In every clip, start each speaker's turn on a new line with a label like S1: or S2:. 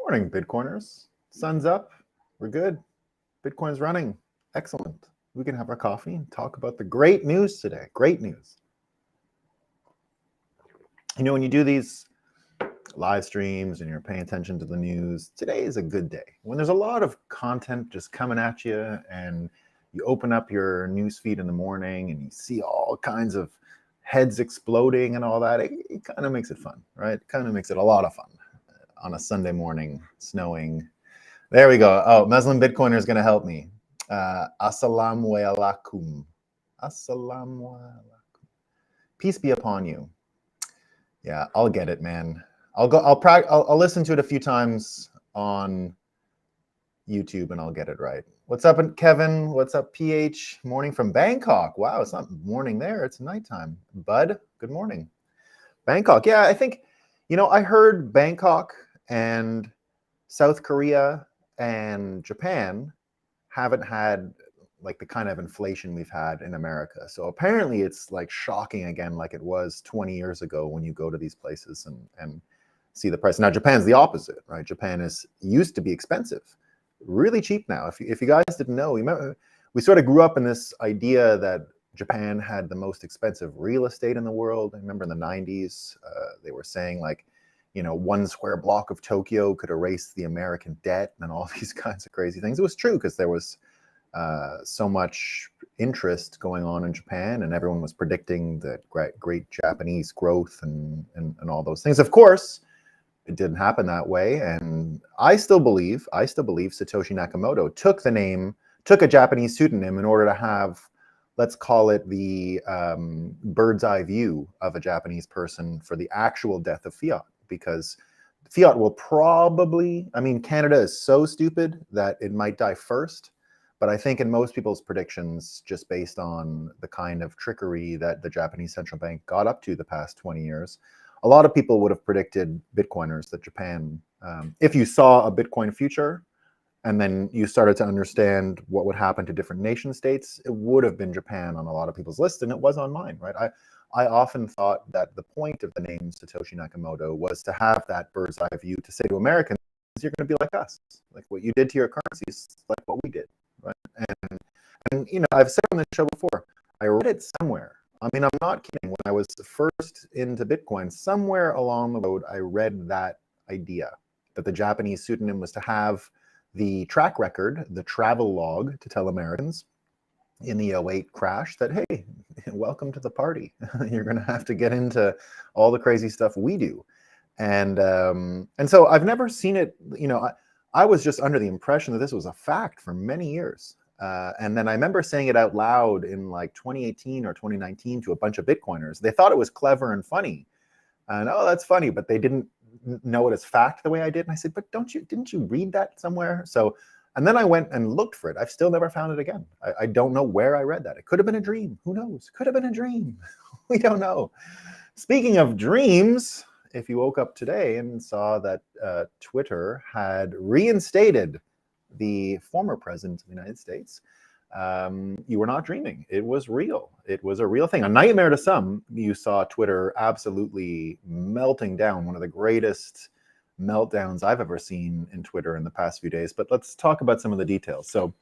S1: Morning, Bitcoiners. Sun's up. We're good. Bitcoin's running. Excellent. We can have our coffee and talk about the great news today. Great news. You know, when you do these live streams and you're paying attention to the news, today is a good day. When there's a lot of content just coming at you and you open up your news feed in the morning and you see all kinds of heads exploding and all that, it kind of makes it fun, right? It kind of makes it a lot of fun on a Sunday morning, snowing. There we go. Oh, Muslim Bitcoiner is going to help me. Assalamu alaikum. Assalamu alaikum. Peace be upon you. Yeah, I'll get it, man. I'll listen to it a few times on YouTube and I'll get it right. What's up, Kevin? What's up, PH? Morning from Bangkok. Wow, it's not morning there. It's nighttime. Bud, good morning. Bangkok. Yeah, I think, you know, I heard Bangkok and South Korea and Japan haven't had like the kind of inflation we've had in America. So apparently it's like shocking again, like it was 20 years ago when you go to these places and see the price. Now Japan's the opposite, right? Japan used to be expensive, really cheap now. If you guys didn't know, we sort of grew up in this idea that Japan had the most expensive real estate in the world. I remember in the 90s, they were saying like, you know, 1 square block of Tokyo could erase the American debt and all these kinds of crazy things. It was true because there was so much interest going on in Japan and everyone was predicting the great Japanese growth and all those things. Of course, it didn't happen that way. And I still believe Satoshi Nakamoto took a Japanese pseudonym in order to have, let's call it the bird's eye view of a Japanese person for the actual death of fiat. Because fiat will probably, I mean, Canada is so stupid that it might die first. But I think in most people's predictions, just based on the kind of trickery that the Japanese central bank got up to the past 20 years, a lot of people would have predicted Bitcoiners that Japan, if you saw a Bitcoin future, and then you started to understand what would happen to different nation states, it would have been Japan on a lot of people's list, and it was on mine, right? I often thought that the point of the name Satoshi Nakamoto was to have that bird's eye view to say to Americans, you're going to be like us. Like what you did to your currencies, like what we did, right? And you know, I've said on this show before, I read it somewhere. I mean, I'm not kidding. When I was first into Bitcoin, somewhere along the road, I read that idea that the Japanese pseudonym was to have the track record, the travel log to tell Americans in the 2008 crash that, hey, welcome to the party. You're going to have to get into all the crazy stuff we do. And so I've never seen it, you know, I was just under the impression that this was a fact for many years. And then I remember saying it out loud in like 2018 or 2019 to a bunch of Bitcoiners. They thought it was clever and funny. And oh, that's funny, but they didn't know it as fact the way I did. And I said, but didn't you read that somewhere? So, and then I went and looked for it. I've still never found it again. I don't know where I read that. It could have been a dream. Who knows? Could have been a dream. We don't know. Speaking of dreams, if you woke up today and saw that Twitter had reinstated the former president of the United States, you were not dreaming. It was real. It was a real thing. A nightmare to some. You saw Twitter absolutely melting down, one of the greatest meltdowns I've ever seen in Twitter in the past few days. But let's talk about some of the details. So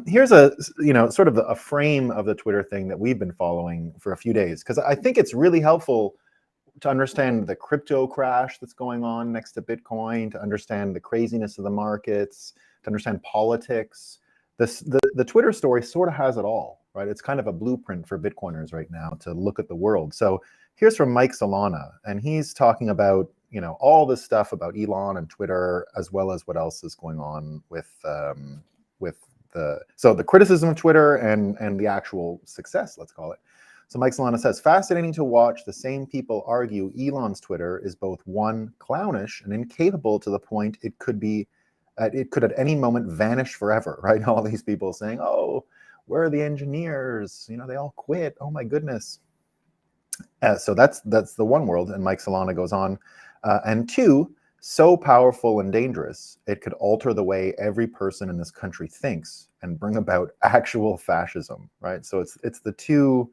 S1: here's sort of a frame of the Twitter thing that we've been following for a few days, because I think it's really helpful to understand the crypto crash that's going on next to Bitcoin, to understand the craziness of the markets, to understand politics. The Twitter story sort of has it all, right? It's kind of a blueprint for Bitcoiners right now to look at the world. So here's from Mike Solana, and he's talking about, you know, all this stuff about Elon and Twitter, as well as what else is going on with the criticism of Twitter and the actual success, let's call it. So Mike Solana says, fascinating to watch the same people argue Elon's Twitter is both one, clownish, and incapable to the point it could at any moment vanish forever, right? All these people saying, oh, where are the engineers? You know, they all quit. Oh my goodness. So that's the one world. And Mike Solana goes on. And two, so powerful and dangerous, it could alter the way every person in this country thinks and bring about actual fascism, right? So it's the two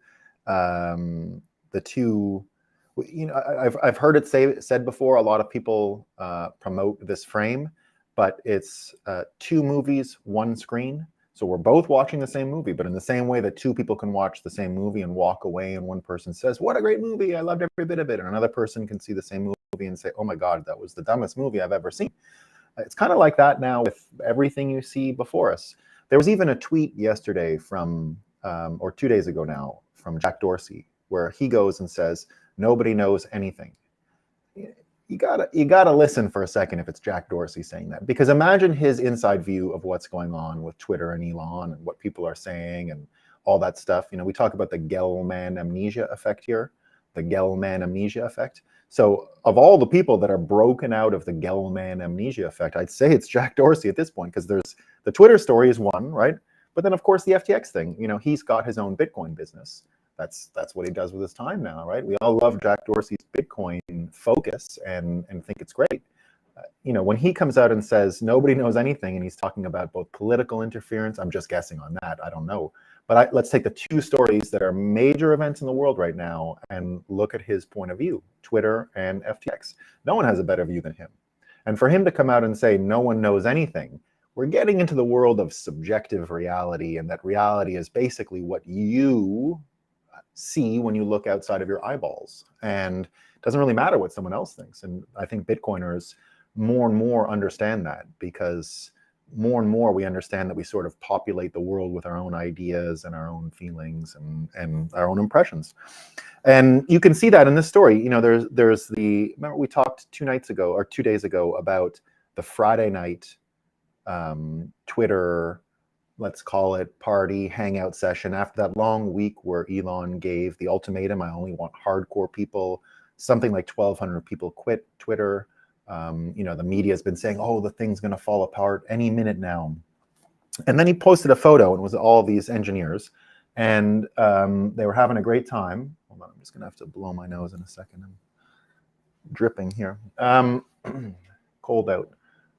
S1: I've heard it said before. A lot of people promote this frame, but it's 2 movies, 1 screen. So we're both watching the same movie, but in the same way that 2 people can watch the same movie and walk away, and one person says, "What a great movie! I loved every bit of it," and another person can see the same movie and say, "Oh my God, that was the dumbest movie I've ever seen." It's kind of like that now with everything you see before us. There was even a tweet yesterday from, or 2 days ago now, from Jack Dorsey, where he goes and says, "Nobody knows anything." You gotta listen for a second if it's Jack Dorsey saying that, because imagine his inside view of what's going on with Twitter and Elon and what people are saying and all that stuff. We talk about the Gelman amnesia effect here, the Gelman amnesia effect. So of all the people that are broken out of the Gelman amnesia effect, I'd say it's Jack Dorsey at this point, because there's the Twitter story is one, right? But then of course the FTX thing, he's got his own Bitcoin business. That's what he does with his time now, right? We all love Jack Dorsey's Bitcoin focus and think it's great. When he comes out and says nobody knows anything, and he's talking about both political interference, I'm just guessing on that, I don't know. But let's take the 2 stories that are major events in the world right now and look at his point of view, Twitter and FTX. No one has a better view than him. And for him to come out and say no one knows anything, we're getting into the world of subjective reality, and that reality is basically what you see when you look outside of your eyeballs, and it doesn't really matter what someone else thinks. And I think Bitcoiners more and more understand that, because more and more we understand that we sort of populate the world with our own ideas and our own feelings and our own impressions. And you can see that in this story. There's remember we talked 2 days ago about the Friday night Twitter, let's call it party hangout session, after that long week where Elon gave the ultimatum, I only want hardcore people. Something like 1,200 people quit Twitter. The media has been saying, oh, the thing's going to fall apart any minute now. And then he posted a photo, and it was all these engineers, and they were having a great time. Hold on, I'm just going to have to blow my nose in a second. I'm dripping here. Cold out.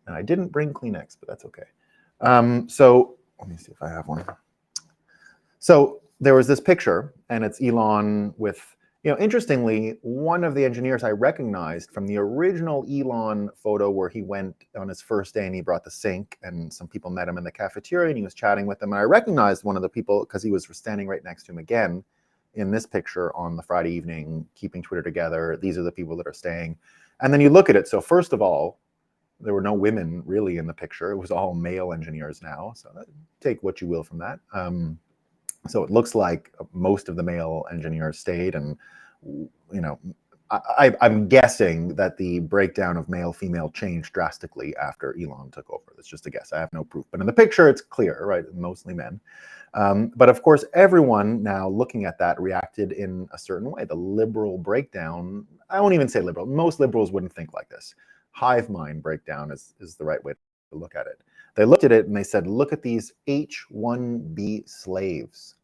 S1: And I didn't bring Kleenex, but that's okay. So let me see if I have one. So there was this picture, and it's Elon with, interestingly, one of the engineers I recognized from the original Elon photo where he went on his first day and he brought the sink, and some people met him in the cafeteria and he was chatting with them. And I recognized one of the people because he was standing right next to him again in this picture on the Friday evening, keeping Twitter together. These are the people that are staying. And then you look at it. So first of all, there were no women really in the picture. It was all male engineers now. So take what you will from that. So it looks like most of the male engineers stayed. And, I'm guessing that the breakdown of male-female changed drastically after Elon took over. That's just a guess. I have no proof. But in the picture, it's clear, right? Mostly men. But of course, everyone now looking at that reacted in a certain way. The liberal breakdown, I won't even say liberal. Most liberals wouldn't think like this. Hive mind breakdown is the right way to look at it. They looked at it and they said, look at these H-1B slaves.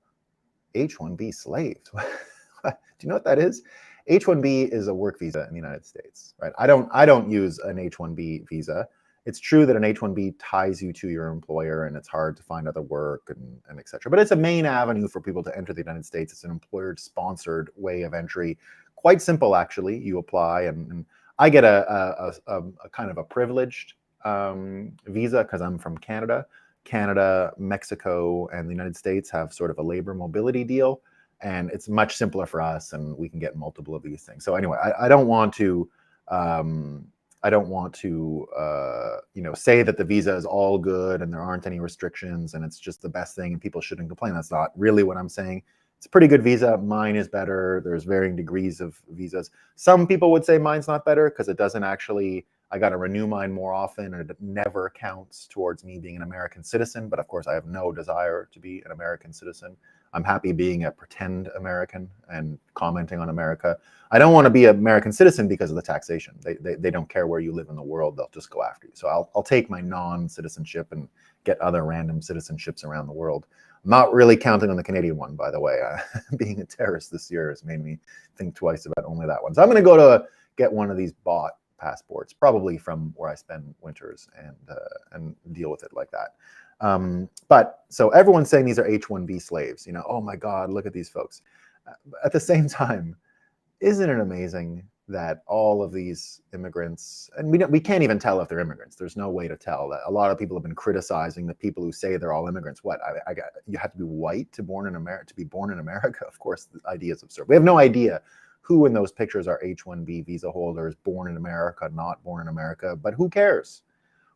S1: H-1B slaves? Do you know what that is? H-1B is a work visa in the United States, right? I don't use an H-1B visa. It's true that an H-1B ties you to your employer, and it's hard to find other work and et cetera. But it's a main avenue for people to enter the United States. It's an employer-sponsored way of entry. Quite simple, actually. You apply, and I get a kind of a privileged visa because I'm from Canada. Canada, Mexico, and the United States have sort of a labor mobility deal, and it's much simpler for us, and we can get multiple of these things. So anyway, I don't want to say that the visa is all good and there aren't any restrictions and it's just the best thing and people shouldn't complain. That's not really what I'm saying. It's a pretty good visa. Mine is better. There's varying degrees of visas. Some people would say mine's not better because it doesn't actually, I got to renew mine more often, and it never counts towards me being an American citizen. But of course, I have no desire to be an American citizen. I'm happy being a pretend American and commenting on America. I don't want to be an American citizen because of the taxation. They don't care where you live in the world. They'll just go after you. So I'll take my non-citizenship and get other random citizenships around the world. I'm not really counting on the Canadian one, by the way. Being a terrorist this year has made me think twice about only that one. So I'm going to go to get one of these bought passports, probably from where I spend winters, and deal with it like that. But so everyone's saying these are H-1B slaves. Oh my God, look at these folks. At the same time, Isn't it amazing that all of these immigrants, and we can't even tell if they're immigrants. There's no way to tell. That a lot of people have been criticizing the people who say they're all immigrants. What, you have to be white to be born in America? Of course, the idea is absurd. We have no idea who in those pictures are H-1B visa holders, born in America, not born in America, but who cares?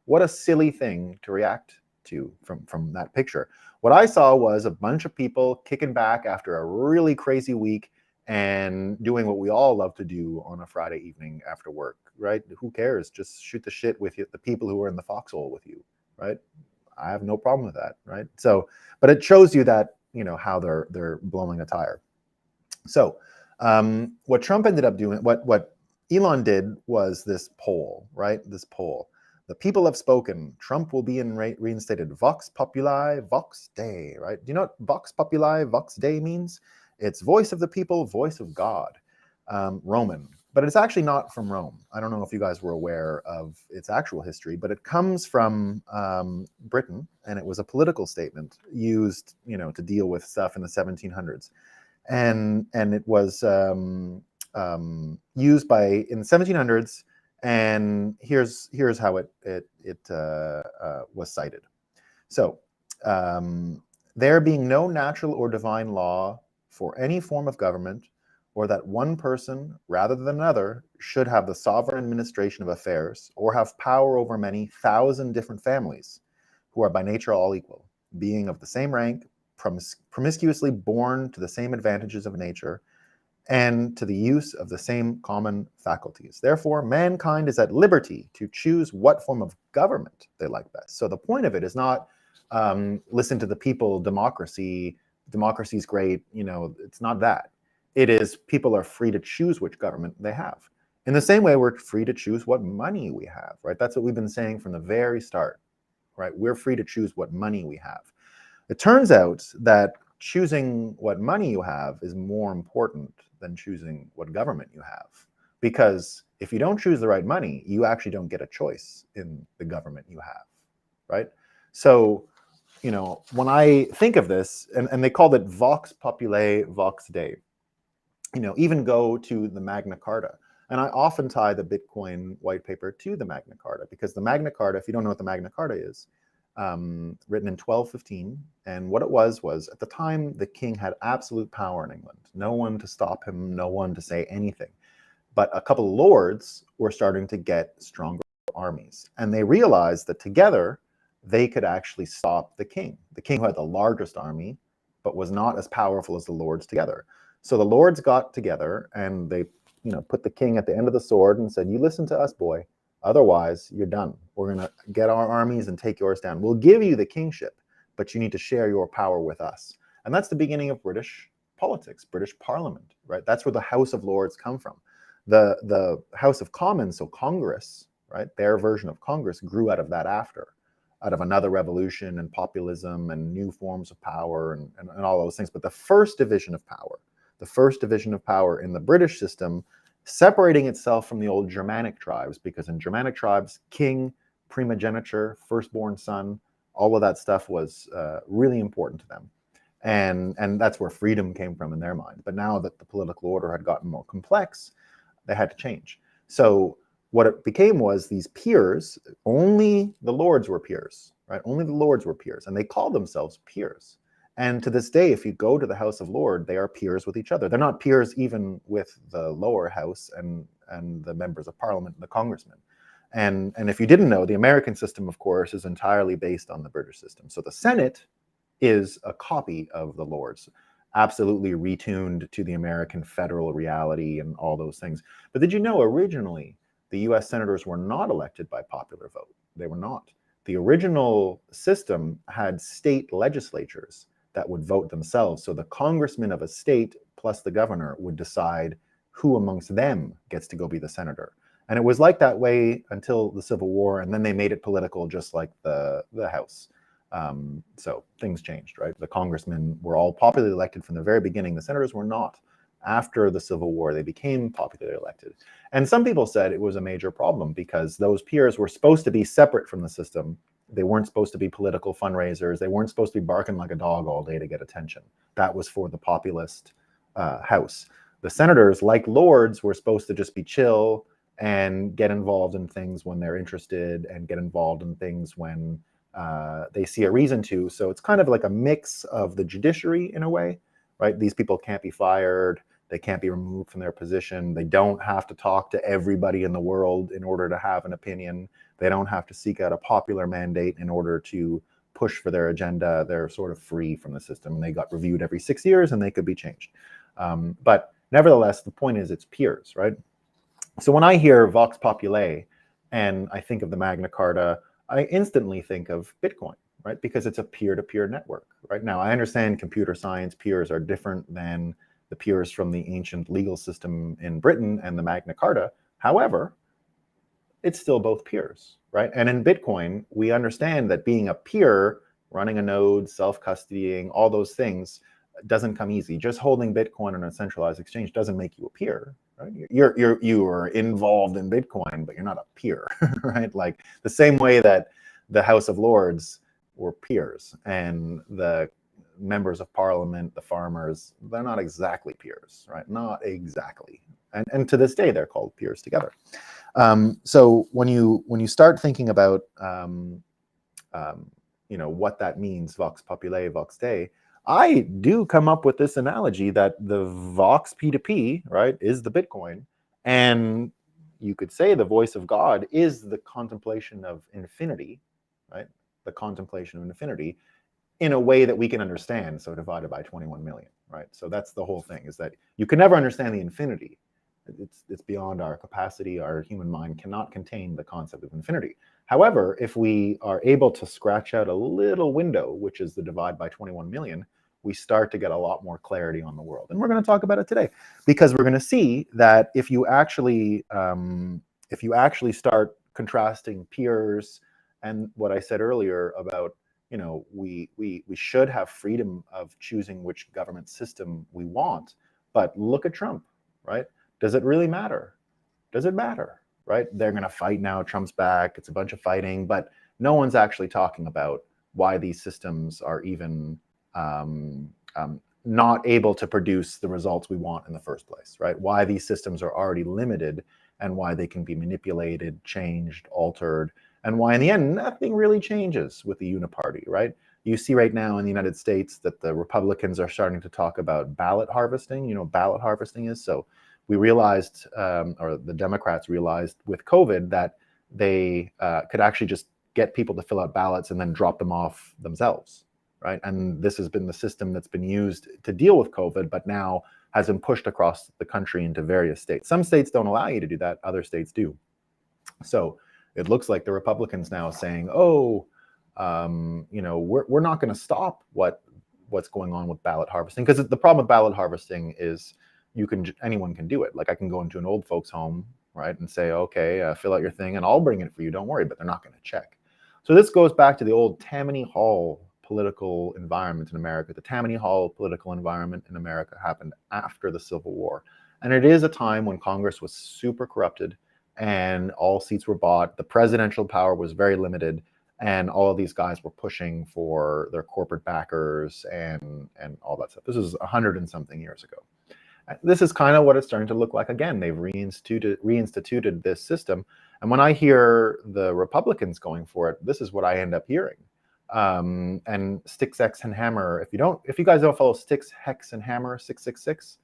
S1: What a silly thing to react to from that picture. What I saw was a bunch of people kicking back after a really crazy week and doing what we all love to do on a Friday evening after work, right? Who cares? Just shoot the shit with the people who are in the foxhole with you, right? I have no problem with that, right? So, but it shows you that, you know, how they're blowing a tire. So what Trump ended up doing, what Elon did was this poll, right? This poll. The people have spoken. Trump will be reinstated. Vox Populi, Vox Dei, right? Do you know what Vox Populi, Vox Dei means? It's voice of the people, voice of God, Roman. But it's actually not from Rome. I don't know if you guys were aware of its actual history, but it comes from Britain, and it was a political statement used, you know, to deal with stuff in the 1700s. And it was used in the 1700s, and here's how it was cited. So there being no natural or divine law for any form of government, or that one person rather than another should have the sovereign administration of affairs, or have power over many thousand different families, who are by nature all equal, being of the same rank, promiscuously born to the same advantages of nature, and to the use of the same common faculties. Therefore, mankind is at liberty to choose what form of government they like best. So the point of it is not listen to the people, democracy's great, you know, it's not that. It is people are free to choose which government they have. In the same way, we're free to choose what money we have, right? That's what we've been saying from the very start, right? We're free to choose what money we have. It turns out that choosing what money you have is more important than choosing what government you have. Because if you don't choose the right money, you actually don't get a choice in the government you have, right? So, you know, when I think of this, and they called it Vox Populi, Vox Dei, you know, even go to the Magna Carta. And I often tie the Bitcoin white paper to the Magna Carta, because the Magna Carta, if you don't know what the Magna Carta is, written in 1215, and what it was at the time the king had absolute power in England. No one to stop him, no one to say anything. But a couple of lords were starting to get stronger armies, and they realized that together they could actually stop the king who had the largest army, but was not as powerful as the lords together. So the lords got together and they, you know, put the king at the end of the sword and said, "You listen to us, boy. Otherwise, you're done. We're going to get our armies and take yours down. We'll give you the kingship, but you need to share your power with us." And that's the beginning of British politics, British Parliament, right? That's where the House of Lords come from. The House of Commons, so Congress, right? Their version of Congress grew out of that out of another revolution and populism and new forms of power and all those things. But the first division of power in the British system, separating itself from the old Germanic tribes, because in Germanic tribes, king, primogeniture, firstborn son, all of that stuff was really important to them. And that's where freedom came from in their mind. But now that the political order had gotten more complex, they had to change. So what it became was these peers, only the lords were peers, right? Only the lords were peers, and they called themselves peers. And to this day, if you go to the House of Lords, they are peers with each other. They're not peers even with the lower house and the members of parliament and the congressmen. And if you didn't know, the American system, of course, is entirely based on the British system. So the Senate is a copy of the Lords, absolutely retuned to the American federal reality and all those things. But did you know originally the US senators were not elected by popular vote? They were not. The original system had state legislatures that would vote themselves. So the congressman of a state plus the governor would decide who amongst them gets to go be the senator. And it was like that way until the Civil War, and then they made it political just like the House. So things changed, right? The congressmen were all popularly elected from the very beginning. The senators were not. After the Civil War, they became popularly elected. And some people said it was a major problem because those peers were supposed to be separate from the system. They weren't supposed to be political fundraisers. They weren't supposed to be barking like a dog all day to get attention. That was for the populist House. The senators, like lords, were supposed to just be chill and get involved in things when they're interested and get involved in things when they see a reason to. So it's kind of like a mix of the judiciary in a way, right? These people can't be fired. They can't be removed from their position. They don't have to talk to everybody in the world in order to have an opinion. They don't have to seek out a popular mandate in order to push for their agenda. They're sort of free from the system, and they got reviewed every 6 years and they could be changed. But nevertheless, the point is it's peers, right? So when I hear Vox Populi and I think of the Magna Carta, I instantly think of Bitcoin, right? Because it's a peer-to-peer network, right? Now, I understand computer science peers are different than the peers from the ancient legal system in Britain and the Magna Carta. However, it's still both peers, right? And in Bitcoin, we understand that being a peer, running a node, self-custodying, all those things doesn't come easy. Just holding Bitcoin on a centralized exchange doesn't make you a peer, right? You are involved in Bitcoin, but you're not a peer, right? Like the same way that the House of Lords were peers and the members of parliament, the farmers, they're not exactly peers, right? Not exactly. And to this day, they're called peers together. So when you start thinking about what that means, Vox Populi, Vox Dei, I do come up with this analogy that the Vox P2P, right, is the Bitcoin, and you could say the voice of God is the contemplation of infinity, right? The contemplation of infinity in a way that we can understand, so divided by 21 million, right? So that's the whole thing, is that you can never understand the infinity. It's beyond our capacity. Our human mind cannot contain the concept of infinity. However, if we are able to scratch out a little window, which is the divide by 21 million, we start to get a lot more clarity on the world. And we're going to talk about it today, because we're going to see that if you actually start contrasting peers and what I said earlier about, we should have freedom of choosing which government system we want, but look at Trump, right? Does it really matter? Does it matter, right? They're going to fight now. Trump's back. It's a bunch of fighting, but no one's actually talking about why these systems are even not able to produce the results we want in the first place, right? Why these systems are already limited and why they can be manipulated, changed, altered, and why in the end, nothing really changes with the uniparty, right? You see right now in the United States that the Republicans are starting to talk about ballot harvesting. You know what ballot harvesting is? So we realized, or the Democrats realized with COVID, that they could actually just get people to fill out ballots and then drop them off themselves, right? And this has been the system that's been used to deal with COVID, but now has been pushed across the country into various states. Some states don't allow you to do that, other states do. So it looks like the Republicans now saying, oh, we're not going to stop what's going on with ballot harvesting, because the problem with ballot harvesting is anyone can do it. Like I can go into an old folks home, right, and say, okay, fill out your thing and I'll bring it for you, don't worry, but they're not going to check. So this goes back to the old Tammany Hall political environment in America. The Tammany Hall political environment in America happened after the Civil War. And it is a time when Congress was super corrupted and all seats were bought. The presidential power was very limited, and all of these guys were pushing for their corporate backers and all that stuff. This was 100 and something years ago. This is kind of what it's starting to look like again. They've reinstituted this system. And when I hear the Republicans going for it, this is what I end up hearing. And Sticks, X, and Hammer, if you guys don't follow Sticks, Hex, and Hammer 666,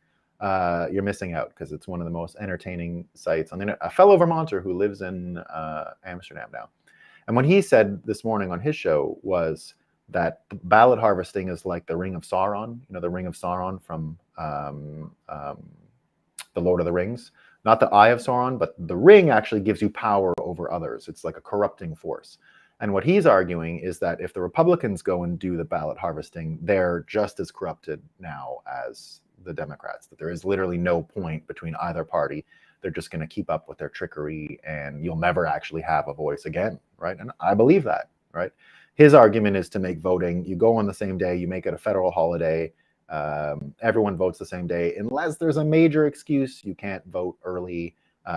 S1: you're missing out, because it's one of the most entertaining sites on the internet. A fellow Vermonter who lives in Amsterdam now. And what he said this morning on his show was that ballot harvesting is like the Ring of Sauron, the Ring of Sauron from the Lord of the Rings. Not the Eye of Sauron, but the ring actually gives you power over others. It's like a corrupting force. And what he's arguing is that if the Republicans go and do the ballot harvesting, they're just as corrupted now as the Democrats, that there is literally no point between either party. They're just going to keep up with their trickery and you'll never actually have a voice again, right? And I believe that, right? His argument is to make voting, you go on the same day, you make it a federal holiday, everyone votes the same day, unless there's a major excuse, you can't vote early,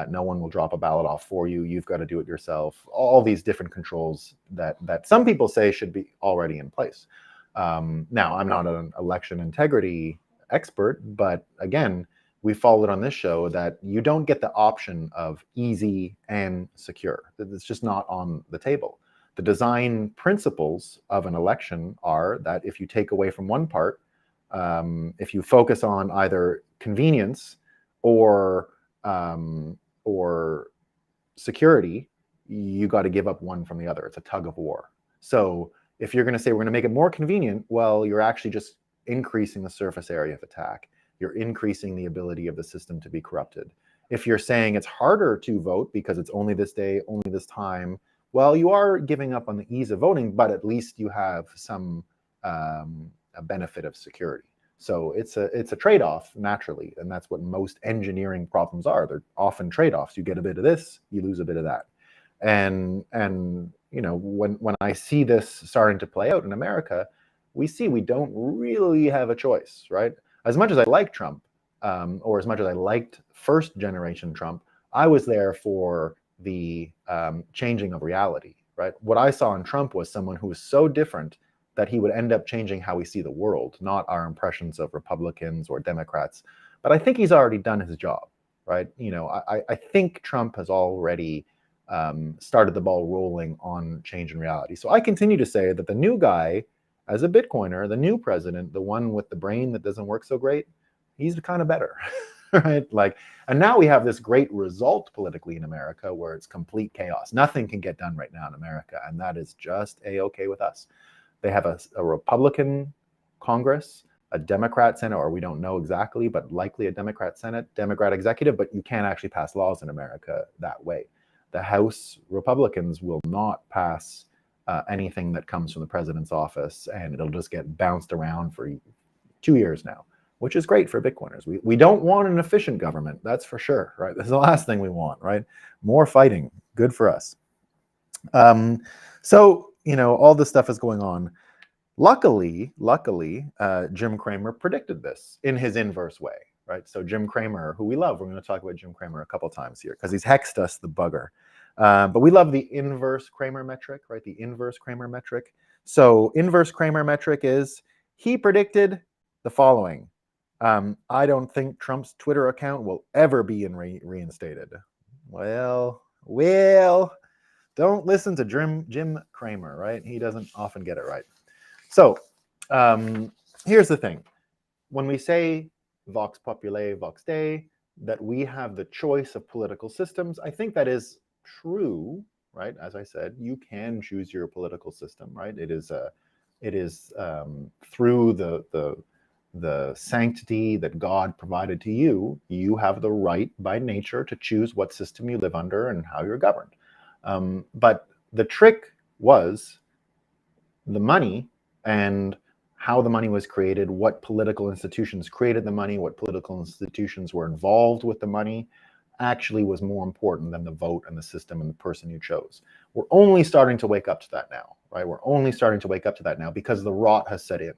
S1: no one will drop a ballot off for you, you've got to do it yourself, all these different controls that some people say should be already in place. Now, I'm not an election integrity expert, but again, we followed on this show that you don't get the option of easy and secure. It's just not on the table. The design principles of an election are that if you take away from one part, if you focus on either convenience or security, you got to give up one from the other. It's a tug of war. So if you're going to say we're going to make it more convenient, well, you're actually just increasing the surface area of attack. You're increasing the ability of the system to be corrupted. If you're saying it's harder to vote because it's only this day, only this time, well, you are giving up on the ease of voting, but at least you have some a benefit of security. So it's a trade-off naturally, and that's what most engineering problems are. They're often trade-offs. You get a bit of this, you lose a bit of that. And you know, when I see this starting to play out in America, we see we don't really have a choice, right? As much as I like Trump, or as much as I liked first generation Trump, I was there for the changing of reality, right? What I saw in Trump was someone who was so different that he would end up changing how we see the world, not our impressions of Republicans or Democrats. But I think he's already done his job, right? You know, I think Trump has already started the ball rolling on change in reality. So I continue to say that the new guy, as a Bitcoiner, the new president, the one with the brain that doesn't work so great, he's kind of better, right? Like, and now we have this great result politically in America where it's complete chaos. Nothing can get done right now in America, and that is just a-okay with us. They have a Republican Congress, a Democrat Senate, or we don't know exactly, but likely a Democrat Senate, Democrat executive, but you can't actually pass laws in America that way. The House Republicans will not pass anything that comes from the president's office, and it'll just get bounced around for 2 years now, which is great for Bitcoiners. We don't want an efficient government, that's for sure, right? This is the last thing we want, right? More fighting, good for us. So, you know, all this stuff is going on. Luckily, Jim Cramer predicted this in his inverse way, right? So Jim Cramer, who we love, we're going to talk about Jim Cramer a couple times here because he's hexed us, the bugger. But we love the inverse Cramer metric, right? The inverse Cramer metric. So inverse Cramer metric is he predicted the following. I don't think Trump's Twitter account will ever be reinstated. Well, don't listen to Jim Cramer, right? He doesn't often get it right. So here's the thing. When we say Vox Populi, Vox Dei, that we have the choice of political systems, I think that is true, right? As I said, you can choose your political system, right? It is through the sanctity that God provided to you, you have the right by nature to choose what system you live under and how you're governed. But the trick was the money and how the money was created, what political institutions created the money, what political institutions were involved with the money, actually was more important than the vote and the system and the person you chose. We're only starting to wake up to that now, right? We're only starting to wake up to that now because the rot has set in.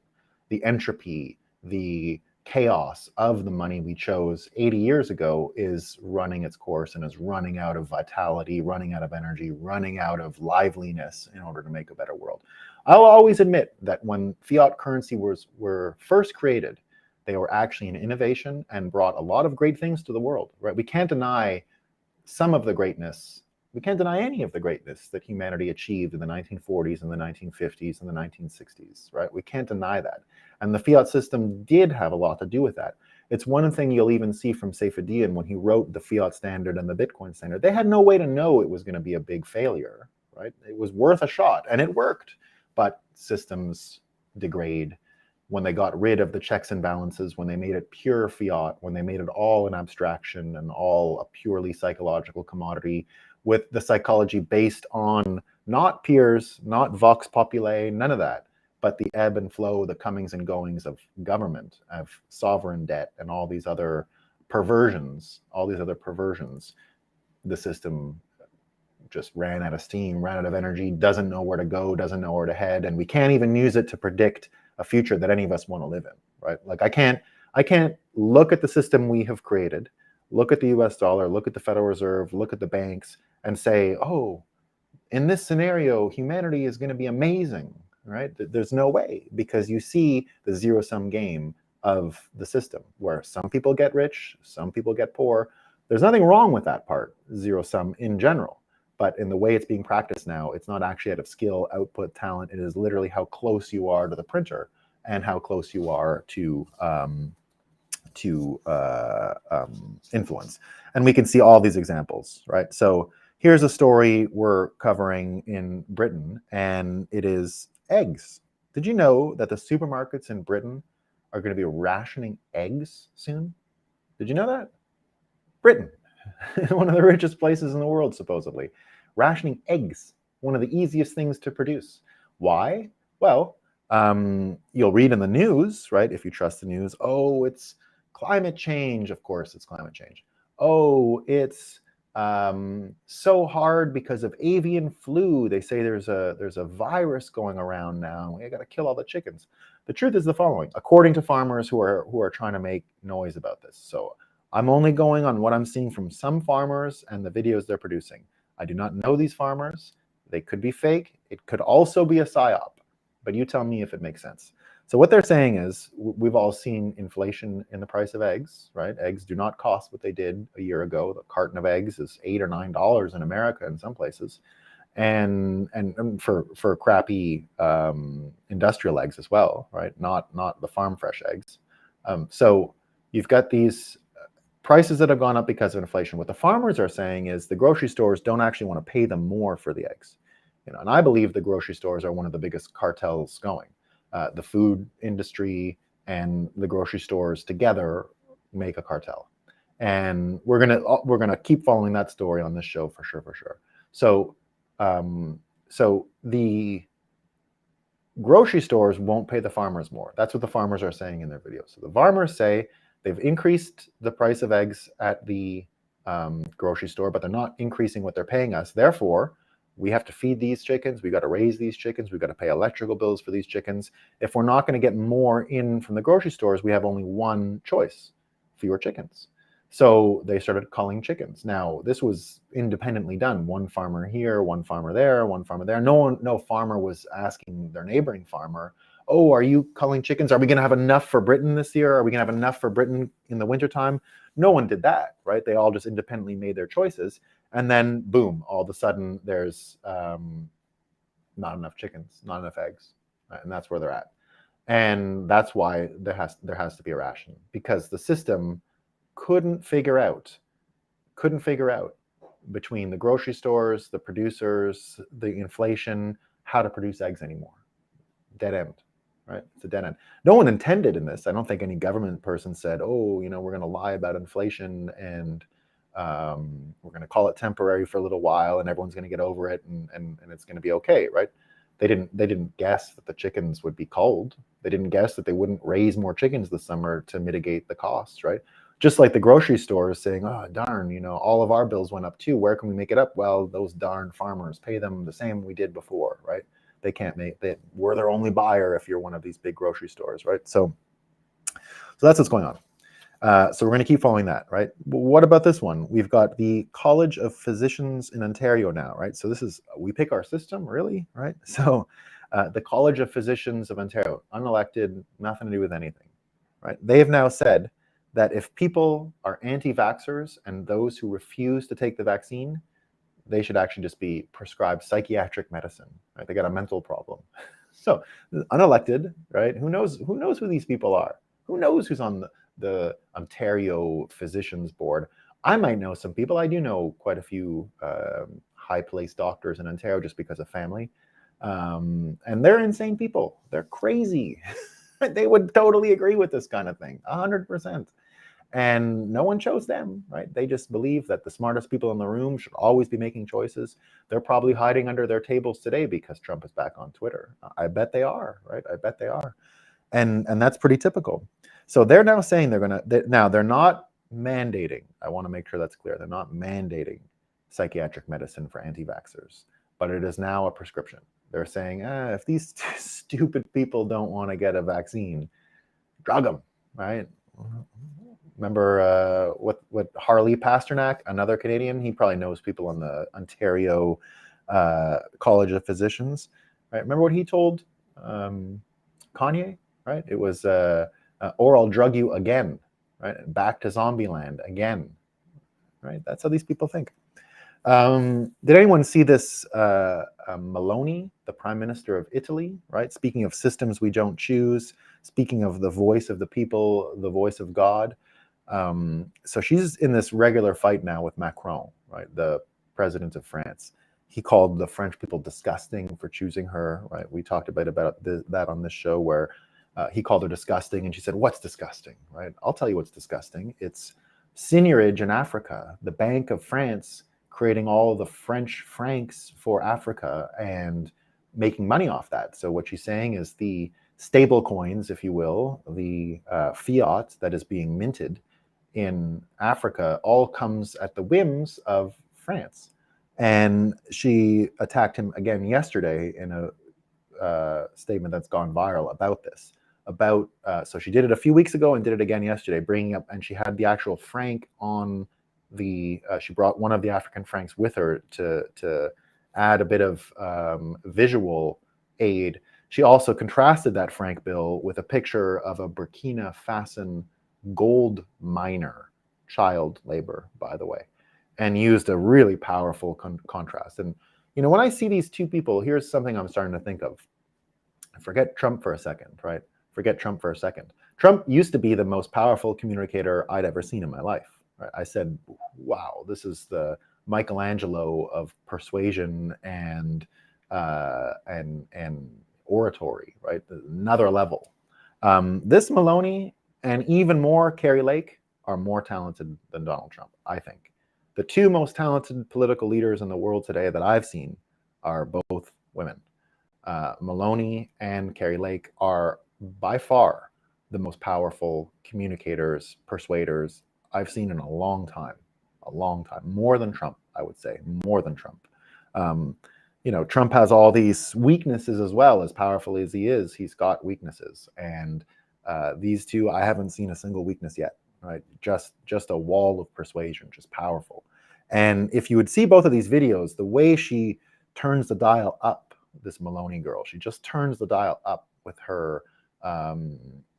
S1: The entropy, the chaos of the money we chose 80 years ago is running its course and is running out of vitality, running out of energy, running out of liveliness in order to make a better world. I'll always admit that when fiat currency were first created, they were actually an innovation and brought a lot of great things to the world, right? We can't deny some of the greatness. We can't deny any of the greatness that humanity achieved in the 1940s and the 1950s and the 1960s, right? We can't deny that. And the fiat system did have a lot to do with that. It's one thing you'll even see from Saifedean when he wrote the fiat standard and the Bitcoin standard. They had no way to know it was going to be a big failure, right? It was worth a shot, and it worked. But systems degrade. When they got rid of the checks and balances, when they made it pure fiat, when they made it all an abstraction and all a purely psychological commodity with the psychology based on not peers, not Vox Populi, none of that, but the ebb and flow, the comings and goings of government, of sovereign debt, and all these other perversions, the system just ran out of steam, ran out of energy, doesn't know where to go, doesn't know where to head, and we can't even use it to predict a future that any of us want to live in, right? Like I can't look at the system we have created, look at the US dollar, look at the Federal Reserve, look at the banks, and say, oh, in this scenario, humanity is going to be amazing, right? There's no way, because you see the zero-sum game of the system, where some people get rich, some people get poor. There's nothing wrong with that part, zero sum in general. But in the way it's being practiced now, it's not actually out of skill, output, talent. It is literally how close you are to the printer and how close you are to influence. And we can see all these examples, right? So here's a story we're covering in Britain, and it is eggs. Did you know that the supermarkets in Britain are going to be rationing eggs soon? Did you know that? Britain, one of the richest places in the world, supposedly. Rationing eggs, one of the easiest things to produce. Why? Well, you'll read in the news, right? If you trust the news, oh, it's climate change. Of course, it's climate change. Oh, it's so hard because of avian flu. They say there's a virus going around now. We got to kill all the chickens. The truth is the following, according to farmers who are trying to make noise about this. So I'm only going on what I'm seeing from some farmers and the videos they're producing. I do not know these farmers. They could be fake. It could also be a psyop, but you tell me if it makes sense. So what they're saying is, we've all seen inflation in the price of eggs, right? Eggs do not cost what they did a year ago. The carton of eggs is $8 or $9 in America in some places, and for crappy industrial eggs as well, right? Not the farm fresh eggs. So you've got these prices that have gone up because of inflation. What the farmers are saying is the grocery stores don't actually want to pay them more for the eggs. And I believe the grocery stores are one of the biggest cartels going. The food industry and the grocery stores together make a cartel, and we're gonna keep following that story on this show for sure. So so the grocery stores won't pay the farmers more. That's what the farmers are saying in their videos. So the farmers say they've increased the price of eggs at the grocery store, but they're not increasing what they're paying us. Therefore, we have to feed these chickens. We got to raise these chickens. We've got to pay electrical bills for these chickens. If we're not going to get more in from the grocery stores, we have only one choice: fewer chickens. So they started culling chickens. Now, this was independently done. One farmer here, one farmer there, one farmer there. No farmer was asking their neighboring farmer, oh, are you culling chickens? Are we going to have enough for Britain this year? Are we going to have enough for Britain in the wintertime? No one did that, right? They all just independently made their choices. And then, boom, all of a sudden there's not enough chickens, not enough eggs. Right? And that's where they're at. And that's why there has to be a ration, because the system couldn't figure out between the grocery stores, the producers, the inflation, how to produce eggs anymore. Dead end. Right? It's a dead end. No one intended in this. I don't think any government person said, oh, we're going to lie about inflation and we're going to call it temporary for a little while and everyone's going to get over it and it's going to be okay, right? They didn't guess that the chickens would be culled. They didn't guess that they wouldn't raise more chickens this summer to mitigate the costs, right? Just like the grocery stores saying, oh, darn, all of our bills went up too. Where can we make it up? Well, those darn farmers, pay them the same we did before, right? They can't we're their only buyer if you're one of these big grocery stores, right? So that's what's going on. So we're going to keep following that, right? But what about this one? We've got the College of Physicians in Ontario now, right? So this is, we pick our system, really, right? So the College of Physicians of Ontario, unelected, nothing to do with anything, right? They have now said that if people are anti-vaxxers and those who refuse to take the vaccine, they should actually just be prescribed psychiatric medicine, right? They got a mental problem. So unelected, right? Who knows who these people are? Who knows who's on the Ontario Physicians Board? I might know some people. I do know quite a few high-placed doctors in Ontario just because of family. And they're insane people. They're crazy. They would totally agree with this kind of thing, 100%. And no one chose them, right? They just believe that the smartest people in the room should always be making choices. They're probably hiding under their tables today because Trump is back on Twitter. I bet they are, right? I bet they are. And that's pretty typical. So they're now saying they're not mandating. I want to make sure that's clear. They're not mandating psychiatric medicine for anti-vaxxers, but it is now a prescription. They're saying, if these stupid people don't want to get a vaccine, drug them, right? Remember what Harley Pasternak, another Canadian, he probably knows people in the Ontario College of Physicians, right? Remember what he told Kanye, right? It was or I'll drug you again, right? Back to zombie land again, right? That's how these people think. Did anyone see this Meloni, the Prime Minister of Italy, right? Speaking of systems we don't choose, speaking of the voice of the people, the voice of God. So she's in this regular fight now with Macron, right? The president of France. He called the French people disgusting for choosing her, right? We talked about that on this show where he called her disgusting and she said, what's disgusting, right? I'll tell you what's disgusting. It's seigniorage in Africa, the Bank of France creating all the French francs for Africa and making money off that. So what she's saying is the stable coins, if you will, the fiat that is being minted in Africa all comes at the whims of France. And she attacked him again yesterday in a statement that's gone viral about this. So she did it a few weeks ago and did it again yesterday, bringing up, and she had the actual franc on she brought one of the African francs with her to add a bit of visual aid. She also contrasted that franc bill with a picture of a Burkina Faso gold miner, child labor, by the way, and used a really powerful contrast. And, you know, when I see these two people, here's something I'm starting to think of. Forget Trump for a second, right? Forget Trump for a second. Trump used to be the most powerful communicator I'd ever seen in my life. Right? I said, wow, this is the Michelangelo of persuasion and oratory, right? Another level. This Meloni and even more Carrie Lake are more talented than Donald Trump, I think. The two most talented political leaders in the world today that I've seen are both women. Meloni and Carrie Lake are by far the most powerful communicators, persuaders I've seen in a long time, more than Trump, I would say, more than Trump. You know, Trump has all these weaknesses as well. As powerful as he is, he's got weaknesses. And these two, I haven't seen a single weakness yet, right? Just a wall of persuasion, just powerful. And if you would see both of these videos, the way she turns the dial up, this Meloni girl, she just turns the dial up with her,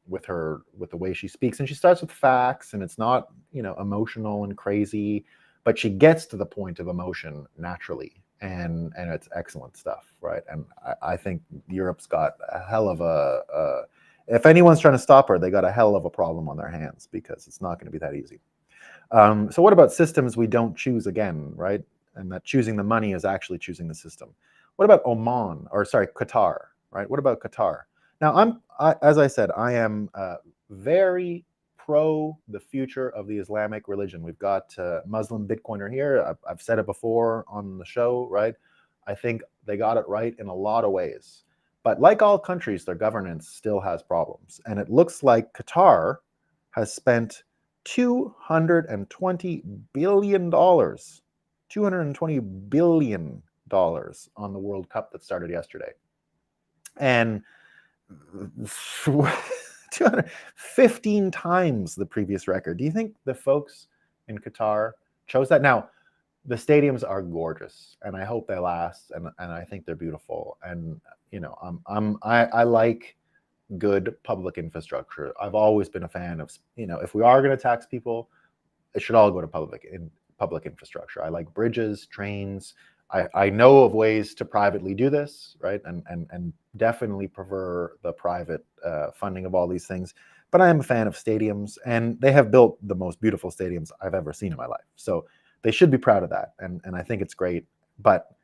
S1: with the way she speaks, and she starts with facts, and it's not, you know, emotional and crazy, but she gets to the point of emotion naturally, and it's excellent stuff, right? And I think Europe's got a hell of a if anyone's trying to stop her, they got a hell of a problem on their hands, because it's not going to be that easy. So what about systems we don't choose again, right? And that choosing the money is actually choosing the system. What about Qatar, right? What about Qatar? Now, as I said, I am very pro the future of the Islamic religion. We've got Muslim Bitcoiner here. I've said it before on the show, right? I think they got it right in a lot of ways. But like all countries, their governance still has problems. And it looks like Qatar has spent $220 billion, $220 billion on the World Cup that started yesterday. And 215 times the previous record. Do you think the folks in Qatar chose that? Now, the stadiums are gorgeous, and I hope they last, and I think they're beautiful. And, you know, I like good public infrastructure. I've always been a fan of, you know, if we are going to tax people, it should all go to public infrastructure. I like bridges, trains. I know of ways to privately do this, right? And definitely prefer the private funding of all these things. But I am a fan of stadiums, and they have built the most beautiful stadiums I've ever seen in my life. So they should be proud of that, and I think it's great. But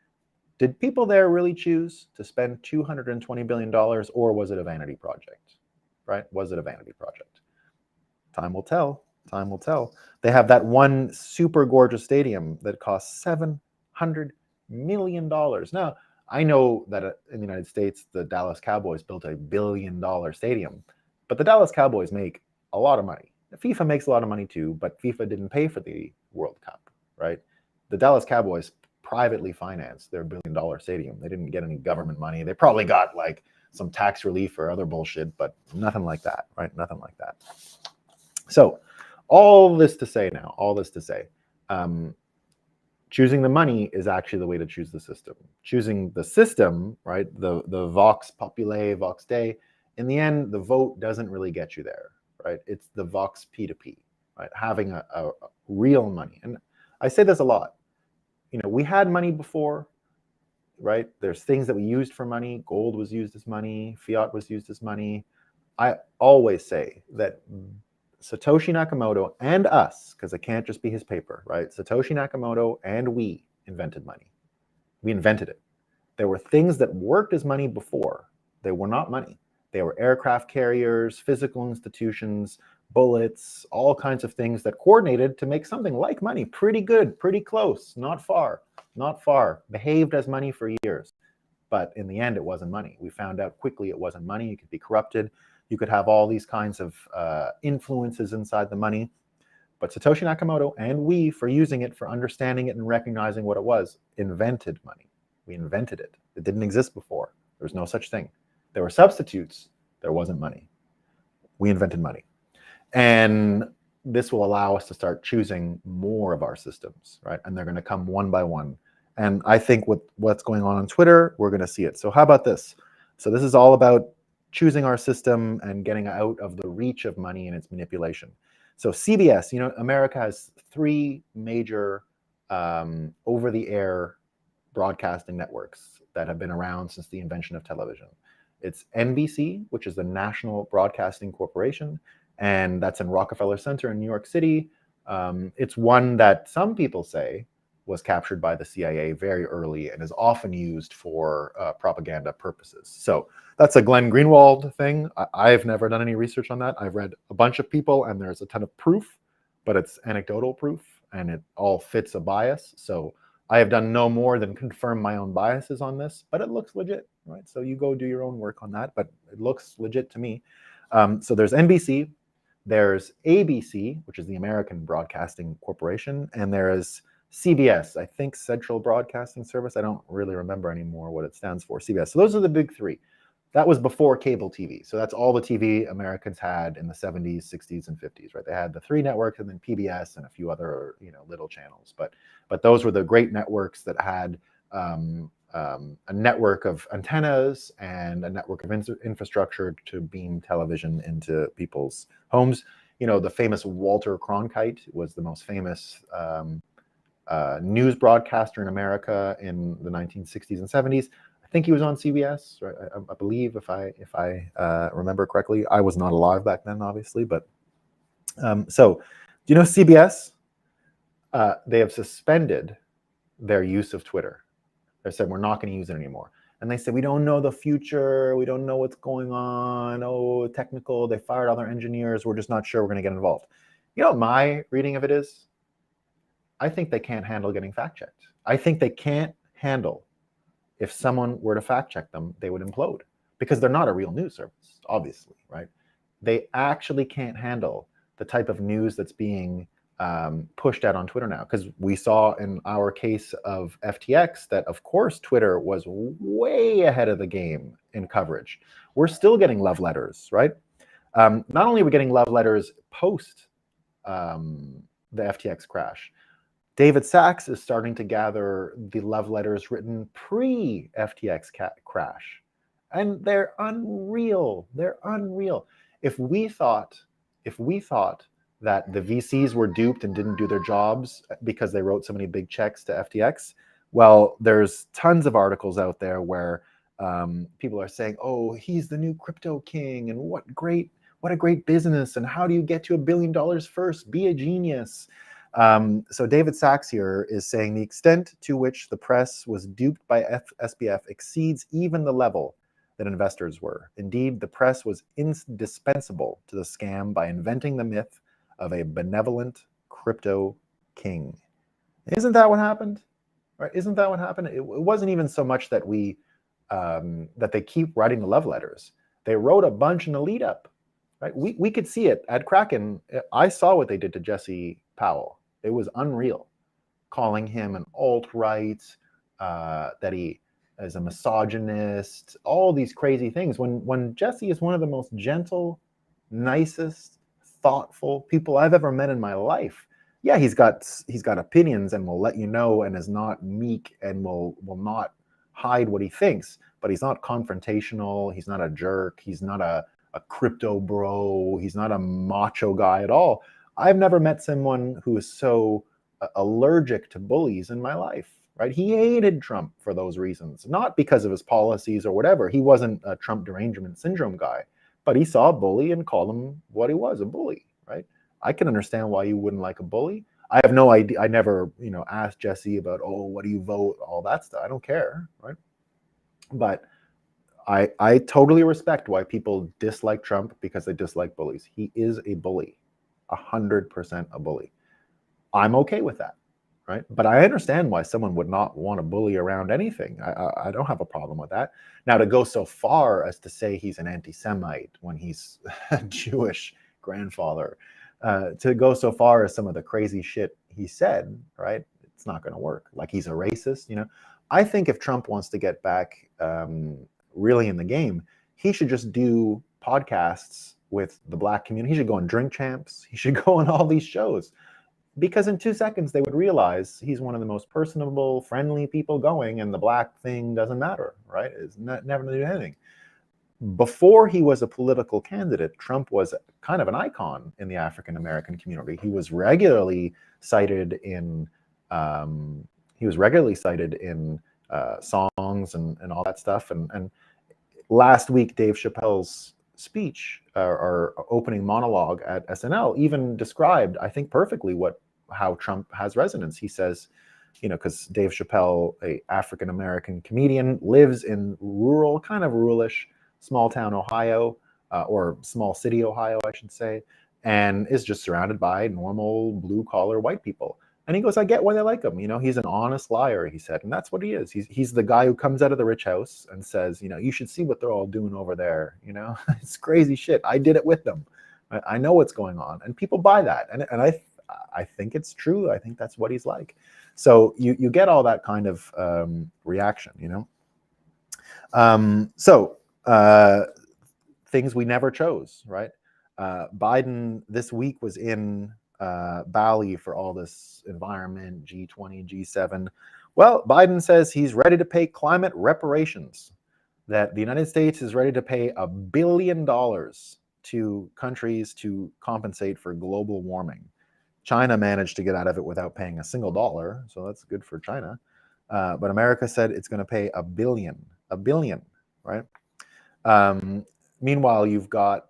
S1: did people there really choose to spend $220 billion, or was it a vanity project, right? Was it a vanity project? Time will tell. Time will tell. They have that one super gorgeous stadium that costs $700 million. Now, I know that in the United States, the Dallas Cowboys built a $1 billion stadium, but the Dallas Cowboys make a lot of money. FIFA makes a lot of money too, but FIFA didn't pay for the World Cup, right? The Dallas Cowboys privately financed their $1 billion stadium. They didn't get any government money. They probably got like some tax relief or other bullshit, but nothing like that, right? Nothing like that. So all this to say, choosing the money is actually the way to choose the system. Choosing the system, right? The Vox Populi, Vox Dei, in the end, the vote doesn't really get you there. right? It's the Vox P2P, right? Having a real money. And I say this a lot. We had money before, right? There's things that we used for money. Gold was used as money. Fiat was used as money. I always say that Satoshi Nakamoto and us, because it can't just be his paper, right? Satoshi Nakamoto and we invented money. We invented it. There were things that worked as money before. They were not money. They were aircraft carriers, physical institutions, bullets, all kinds of things that coordinated to make something like money. Pretty good, pretty close, not far, behaved as money for years. But in the end, it wasn't money. We found out quickly it wasn't money. It could be corrupted. You could have all these kinds of influences inside the money. But Satoshi Nakamoto and we, for using it, for understanding it and recognizing what it was, invented money. We invented it. It didn't exist before. There was no such thing. There were substitutes. There wasn't money. We invented money. And this will allow us to start choosing more of our systems, right? And they're going to come one by one. And I think with what's going on Twitter, we're going to see it. So how about this? So this is all about choosing our system and getting out of the reach of money and its manipulation. So CBS, America has 3 major over-the-air broadcasting networks that have been around since the invention of television. It's NBC, which is the National Broadcasting Corporation, and that's in Rockefeller Center in New York City. It's one that some people say was captured by the CIA very early and is often used for propaganda purposes. So that's a Glenn Greenwald thing. I've never done any research on that. I've read a bunch of people and there's a ton of proof, but it's anecdotal proof and it all fits a bias. So I have done no more than confirm my own biases on this, but it looks legit, right? So you go do your own work on that, but it looks legit to me. So there's NBC, there's ABC, which is the American Broadcasting Corporation, and there is CBS, I think Central Broadcasting Service. I don't really remember anymore what it stands for, CBS. So those are the big 3. That was before cable TV. So that's all the TV Americans had in the 70s, 60s, and 50s, right? They had the 3 networks and then PBS and a few other, little channels. But those were the great networks that had a network of antennas and a network of infrastructure to beam television into people's homes. The famous Walter Cronkite was the most famous news broadcaster in America in the 1960s and 70s. I think he was on CBS, right? I believe, if I remember correctly. I was not alive back then, obviously, but so do you know CBS? They have suspended their use of Twitter. They said, we're not going to use it anymore. And they said, we don't know the future. We don't know what's going on. Oh, technical. They fired all their engineers. We're just not sure we're going to get involved. My reading of it is, I think they can't handle getting fact-checked. I think they can't handle if someone were to fact-check them, they would implode because they're not a real news service, obviously, right? They actually can't handle the type of news that's being pushed out on Twitter now, because we saw in our case of FTX that, of course, Twitter was way ahead of the game in coverage. We're still getting love letters, right? Not only are we getting love letters post the FTX crash, David Sachs is starting to gather the love letters written pre-FTX crash. And they're unreal. They're unreal. If we thought that the VCs were duped and didn't do their jobs because they wrote so many big checks to FTX, well, there's tons of articles out there where people are saying, oh, he's the new crypto king, and what a great business, and how do you get to $1 billion first? Be a genius. So David Sachs here is saying the extent to which the press was duped by SBF exceeds even the level that investors were. Indeed, the press was indispensable to the scam by inventing the myth of a benevolent crypto king. Isn't that what happened? Right? Isn't that what happened? It wasn't even so much that that they keep writing the love letters. They wrote a bunch in the lead up. Right? We could see it at Kraken. I saw what they did to Jesse Powell. It was unreal, calling him an alt-right, that he is a misogynist, all these crazy things. When Jesse is one of the most gentle, nicest, thoughtful people I've ever met in my life. Yeah, he's got opinions and will let you know, and is not meek and will not hide what he thinks, but he's not confrontational. He's not a jerk. He's not a a crypto bro. He's not a macho guy at all. I've never met someone who is so allergic to bullies in my life, right? He hated Trump for those reasons, not because of his policies or whatever. He wasn't a Trump derangement syndrome guy, but he saw a bully and called him what he was, a bully, right? I can understand why you wouldn't like a bully. I have no idea. I never, asked Jesse about, oh, what do you vote? All that stuff. I don't care, right? But I totally respect why people dislike Trump because they dislike bullies. He is a bully, 100% a bully. I'm okay with that, right? But I understand why someone would not want to bully around anything. I don't have a problem with that. Now, to go so far as to say he's an anti-Semite when he's a Jewish grandfather, to go so far as some of the crazy shit he said, right? It's not going to work. Like he's a racist, I think if Trump wants to get back really in the game, he should just do podcasts with the Black community. He should go on Drink Champs. He should go on all these shows. Because in 2 seconds, they would realize he's one of the most personable, friendly people going, and the Black thing doesn't matter, right? It's never to do anything. Before he was a political candidate, Trump was kind of an icon in the African-American community. He was regularly cited in songs and all that stuff. And last week, Dave Chappelle's speech or opening monologue at SNL even described, I think, perfectly how Trump has resonance. He says, because Dave Chappelle, a African-American comedian, lives in rural, kind of ruralish, small town Ohio, or small city Ohio, I should say, and is just surrounded by normal blue-collar white people. And he goes, I get why they like him. He's an honest liar, he said. And that's what he is. He's the guy who comes out of the rich house and says, you should see what they're all doing over there. It's crazy shit. I did it with them. I know what's going on. And people buy that. And I think it's true. I think that's what he's like. So you get all that kind of reaction, things we never chose, right? Biden this week was in Bali for all this environment, G20, G7. Well, Biden says he's ready to pay climate reparations, that the United States is ready to pay $1 billion to countries to compensate for global warming. China managed to get out of it without paying a single dollar, so that's good for China. But America said it's going to pay $1 billion, right? Meanwhile, you've got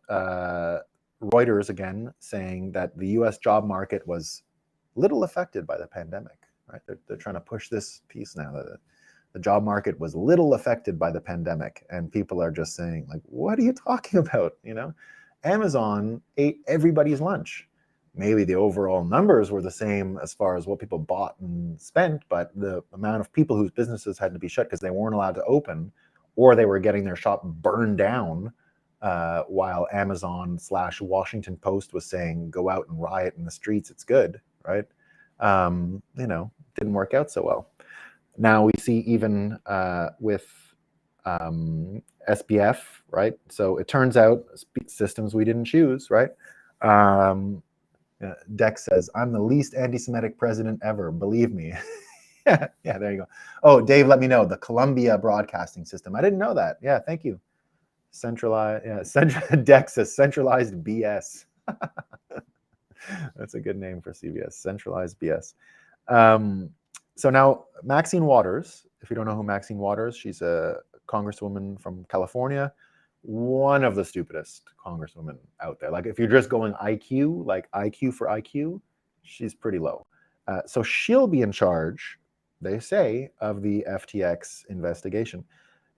S1: Reuters again saying that the U.S. job market was little affected by the pandemic, right? They're trying to push this piece now that the job market was little affected by the pandemic, and people are just saying, like, what are you talking about? Amazon ate everybody's lunch. Maybe the overall numbers were the same as far as what people bought and spent, but the amount of people whose businesses had to be shut because they weren't allowed to open, or they were getting their shop burned down, while Amazon/Washington Post was saying, go out and riot in the streets, it's good, right? Didn't work out so well. Now we see even with SPF, right? So it turns out systems we didn't choose, right? Dex says, I'm the least anti-Semitic president ever, believe me. Yeah, there you go. Oh, Dave, let me know. The Columbia Broadcasting System. I didn't know that. Yeah, thank you. Dex says centralized BS. That's a good name for CBS, centralized BS. So now Maxine Waters, if you don't know who Maxine Waters, she's a congresswoman from California, one of the stupidest congresswomen out there. Like if you're just going IQ, like IQ for IQ, she's pretty low. So she'll be in charge, they say, of the FTX investigation.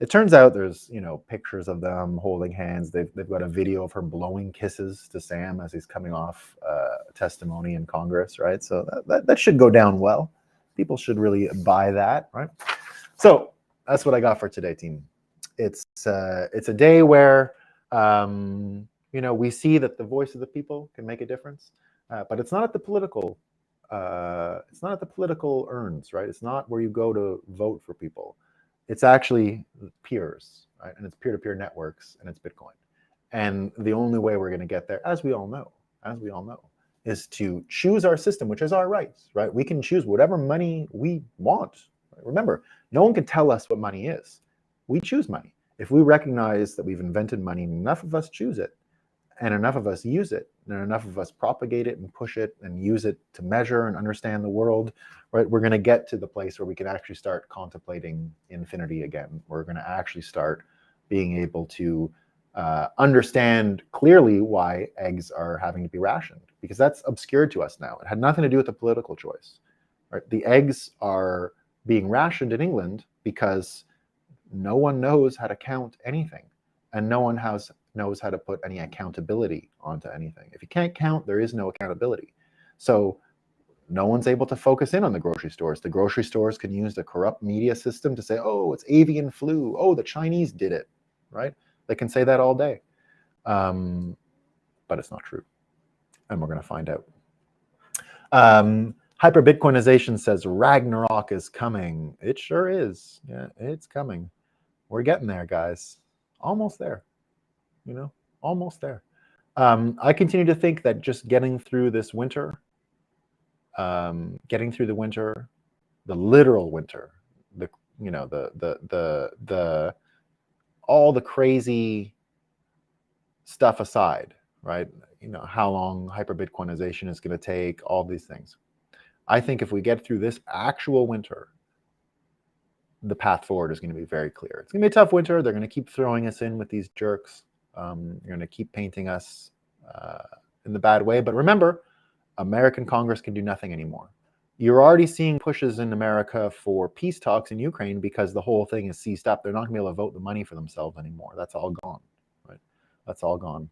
S1: It turns out there's, pictures of them holding hands. They've got a video of her blowing kisses to Sam as he's coming off testimony in Congress, right? So that should go down well. People should really buy that, right? So that's what I got for today, team. It's a day where we see that the voice of the people can make a difference, but it's not at the political. It's not at the political urns, right? It's not where you go to vote for people. It's actually peers, right? And it's peer-to-peer networks, and it's Bitcoin. And the only way we're going to get there, as we all know, is to choose our system, which is our rights, right? We can choose whatever money we want. Right? Remember, no one can tell us what money is. We choose money. If we recognize that we've invented money, enough of us choose it, and enough of us use it, and enough of us propagate it and push it and use it to measure and understand the world, right? We're going to get to the place where we can actually start contemplating infinity again. We're going to actually start being able to understand clearly why eggs are having to be rationed, because that's obscured to us now. It had nothing to do with the political choice, right? The eggs are being rationed in England because no one knows how to count anything, and no one knows how to put any accountability onto anything. If you can't count, there is no accountability. So no one's able to focus in on the grocery stores. The grocery stores can use the corrupt media system to say, oh, it's avian flu. Oh, the Chinese did it, right? They can say that all day. But it's not true. And we're going to find out. Hyper-Bitcoinization says Ragnarok is coming. It sure is. Yeah, it's coming. We're getting there, guys. Almost there. You know, almost there. I continue to think that just getting through this winter, getting through the winter, the literal winter, the all the crazy stuff aside, right? You know, how long hyper-Bitcoinization is going to take, all these things. I think if we get through this actual winter, the path forward is going to be very clear. It's going to be a tough winter. They're going to keep throwing us in with these jerks. They're going to keep painting us in the bad way. But remember, American Congress can do nothing anymore. You're already seeing pushes in America for peace talks in Ukraine because the whole thing is seized up. They're not going to be able to vote the money for themselves anymore. That's all gone, right? That's all gone.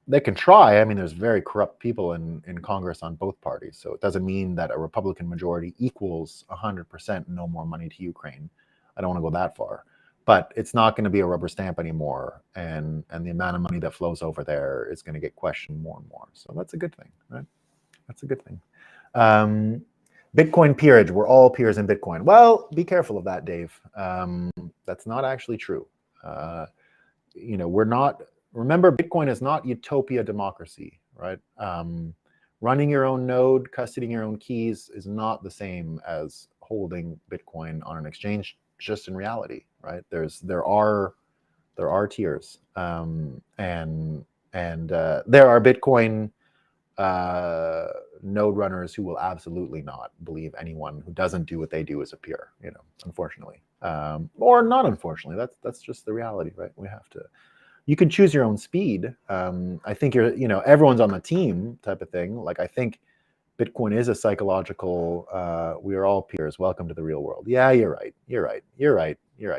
S1: They can try. I mean, there's very corrupt people in Congress on both parties. So it doesn't mean that a Republican majority equals 100% no more money to Ukraine. I don't want to go that far. But it's not going to be a rubber stamp anymore. And the amount of money that flows over there is going to get questioned more and more. So that's a good thing, right? That's a good thing. Bitcoin peerage. We're all peers in Bitcoin. Well, be careful of that, Dave. That's not actually true. You know, we're not... Remember, Bitcoin is not utopia democracy, right? Running your own node, custodying your own keys is not the same as holding Bitcoin on an exchange. Just in reality, right? There are tiers, and there are Bitcoin node runners who will absolutely not believe anyone who doesn't do what they do as a peer. You know, unfortunately, or not unfortunately. That's just the reality, right? We have to. You can choose your own speed. I think everyone's on the team type of thing. Like, I think Bitcoin is a psychological, we are all peers. Welcome to the real world. Yeah, you're right,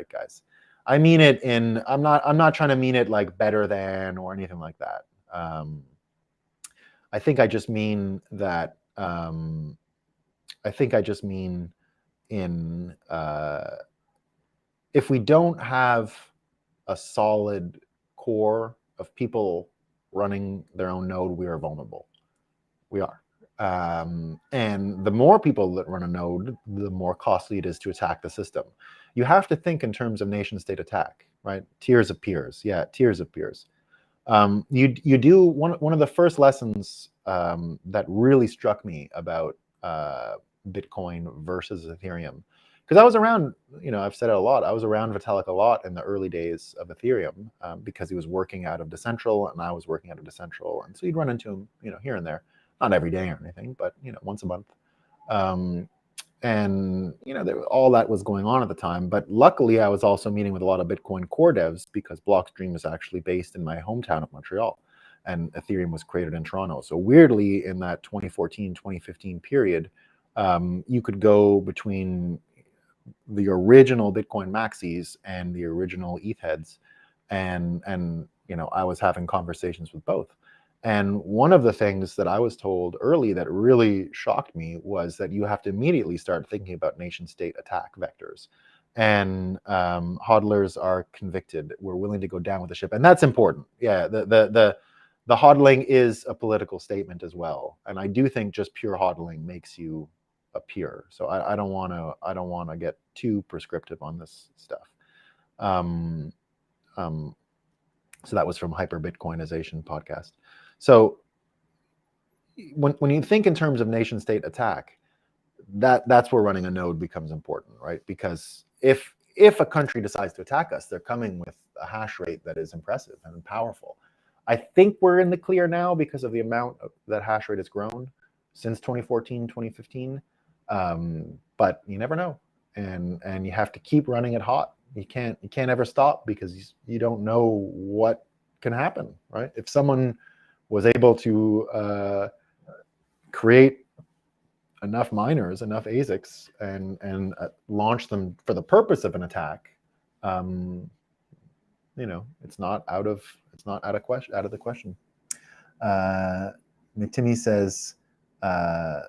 S1: guys. I mean it in, I'm not trying to mean it like better than or anything like that. I think I just mean that, if we don't have a solid core of people running their own node, we are vulnerable. We are. And the more people that run a node, the more costly it is to attack the system. You have to think in terms of nation-state attack, right? Tiers of peers. Yeah, tiers of peers. You do one of the first lessons that really struck me about Bitcoin versus Ethereum, because I was around, I've said it a lot, I was around Vitalik a lot in the early days of Ethereum, because he was working out of Decentral and I was working out of Decentral, and so you'd run into him, here and there, not every day or anything, but once a month. And all that was going on at the time. But luckily, I was also meeting with a lot of Bitcoin core devs, because Blockstream is actually based in my hometown of Montreal, and Ethereum was created in Toronto. So weirdly, in that 2014, 2015 period, you could go between the original Bitcoin maxis and the original ETH heads, and I was having conversations with both. And one of the things that I was told early that really shocked me was that you have to immediately start thinking about nation-state attack vectors. And hodlers are convicted. We're willing to go down with the ship, and that's important. Yeah, the hodling is a political statement as well, and I do think just pure hodling makes you a peer. So I don't want to get too prescriptive on this stuff. So that was from Hyper-Bitcoinization podcast. So when you think in terms of nation-state attack, that's where running a node becomes important, right? Because if if a country decides to attack us, they're coming with a hash rate that is impressive and powerful. I think we're in the clear now because of the amount that hash rate has grown since 2014, 2015. But you never know, and you have to keep running it hot. You can't ever stop because you don't know what can happen, right? If someone was able to create enough miners, enough ASICs, and launch them for the purpose of an attack, it's not out of the question. Timmy says, I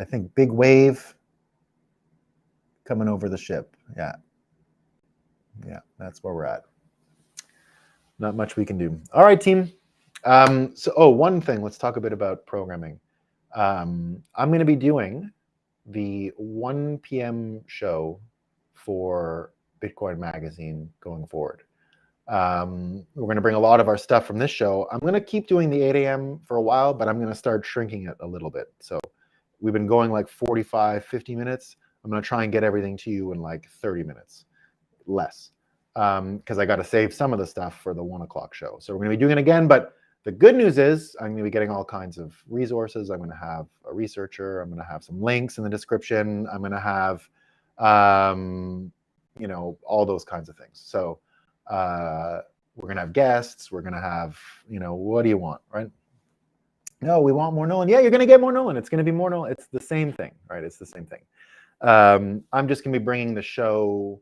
S1: think big wave coming over the ship. Yeah, that's where we're at. Not much we can do. All right, team. One thing. Let's talk a bit about programming. I'm going to be doing the 1 p.m. show for Bitcoin Magazine going forward. We're going to bring a lot of our stuff from this show. I'm going to keep doing the 8 a.m. for a while, but I'm going to start shrinking it a little bit. So we've been going like 45, 50 minutes. I'm going to try and get everything to you in like 30 minutes, less, because I got to save some of the stuff for the 1 o'clock show. So we're going to be doing it again, but the good news is I'm going to be getting all kinds of resources. I'm going to have a researcher. I'm going to have some links in the description. I'm going to have, all those kinds of things. So we're going to have guests. We're going to have, what do you want, right? No, we want more Nolan. Yeah, you're going to get more Nolan. It's going to be more Nolan. It's the same thing, right? It's the same thing. I'm just going to be bringing the show.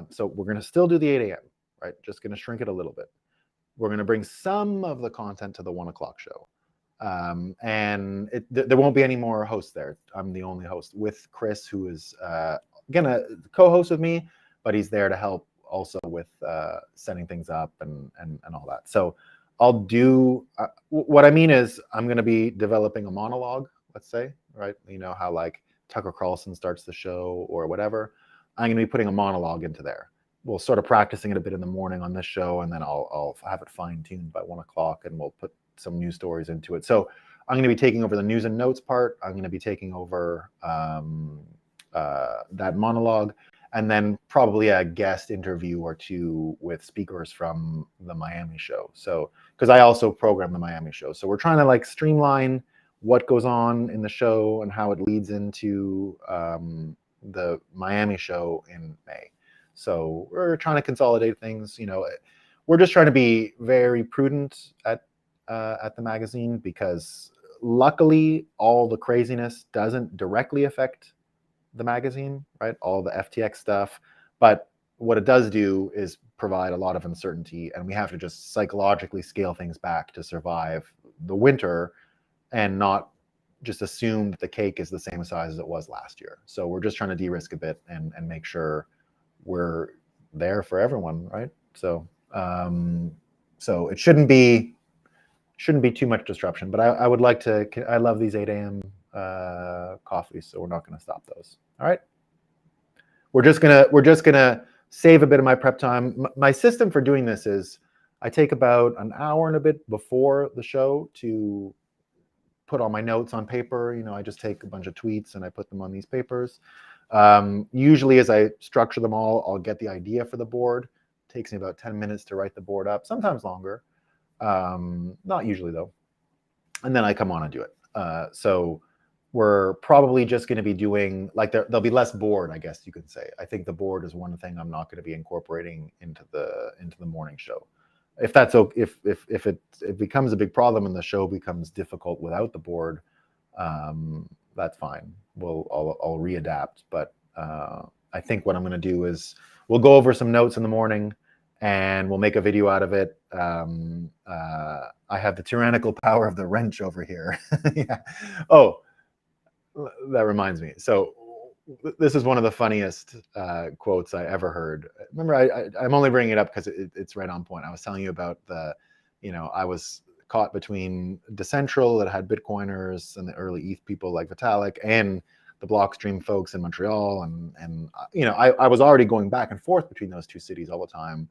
S1: So we're going to still do the 8 a.m., right? Just going to shrink it a little bit. We're going to bring some of the content to the 1 o'clock show. And there won't be any more hosts there. I'm the only host with Chris, who is going to co-host with me, but he's there to help also with setting things up and all that. So I'll do, what I mean is I'm going to be developing a monologue, let's say, right? You know how like Tucker Carlson starts the show or whatever. I'm going to be putting a monologue into there. We'll sort of practicing it a bit in the morning on this show, and then I'll have it fine-tuned by 1 o'clock, and we'll put some news stories into it. So I'm going to be taking over the news and notes part. I'm going to be taking over that monologue, and then probably a guest interview or two with speakers from the Miami show. So, because I also program the Miami show. So we're trying to like streamline what goes on in the show and how it leads into the Miami show in May. So we're trying to consolidate things. We're just trying to be very prudent at the magazine, because luckily all the craziness doesn't directly affect the magazine, right? All the FTX stuff. But what it does do is provide a lot of uncertainty, and we have to just psychologically scale things back to survive the winter and not just assume that the cake is the same size as it was last year. So we're just trying to de-risk a bit and make sure we're there for everyone, right? So so it shouldn't be too much disruption, but I would like to. I love these 8 a.m. Coffees, so we're not going to stop those. All right, we're just gonna save a bit of my prep time. My system for doing this is I take about an hour and a bit before the show to put all my notes on paper. I just take a bunch of tweets and I put them on these papers. Usually as I structure them all, I'll get the idea for the board. It takes me about 10 minutes to write the board up, sometimes longer. Not usually though. And then I come on and do it. So we're probably just going to be doing, like, there'll be less board, I guess you could say. I think the board is one thing I'm not going to be incorporating into the morning show. If that's okay, if it becomes a big problem and the show becomes difficult without the board, that's fine. I'll readapt. But I think what I'm going to do is we'll go over some notes in the morning, and we'll make a video out of it. I have the tyrannical power of the wrench over here. Yeah. Oh, that reminds me. So this is one of the funniest quotes I ever heard. Remember, I'm only bringing it up because it's right on point. I was telling you about I was caught between Decentral that had Bitcoiners and the early ETH people like Vitalik and the Blockstream folks in Montreal. And I was already going back and forth between those two cities all the time.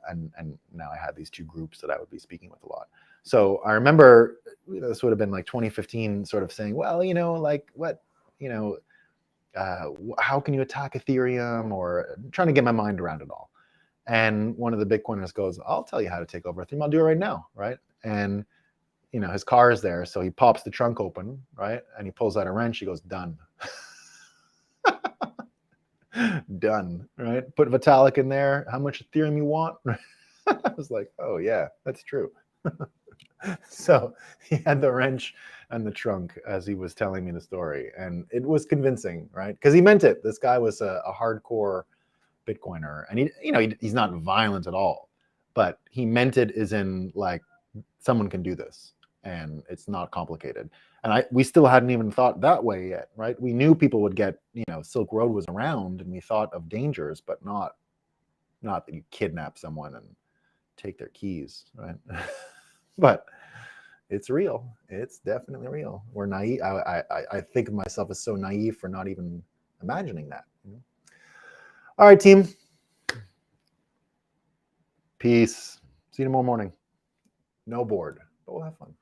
S1: And now I had these two groups that I would be speaking with a lot. So I remember this would have been like 2015, sort of saying, well, like what, how can you attack Ethereum, or trying to get my mind around it all. And one of the Bitcoiners goes, I'll tell you how to take over Ethereum. I'll do it right now, right? And his car is there, so he pops the trunk open, right? And he pulls out a wrench. He goes, done. Done, right? Put Vitalik in there. How much Ethereum you want? I was like, oh yeah, that's true. So he had the wrench and the trunk as he was telling me the story, and it was convincing, right? Because he meant it. This guy was a hardcore Bitcoiner, and he's not violent at all, but he meant it as in like, someone can do this, and it's not complicated. And we still hadn't even thought that way yet, right? We knew people would get, Silk Road was around, and we thought of dangers, but not that you kidnap someone and take their keys, right? But it's real. It's definitely real. We're naive. I think of myself as so naive for not even imagining that. All right, team. Peace. See you tomorrow morning. No board, but we'll have fun.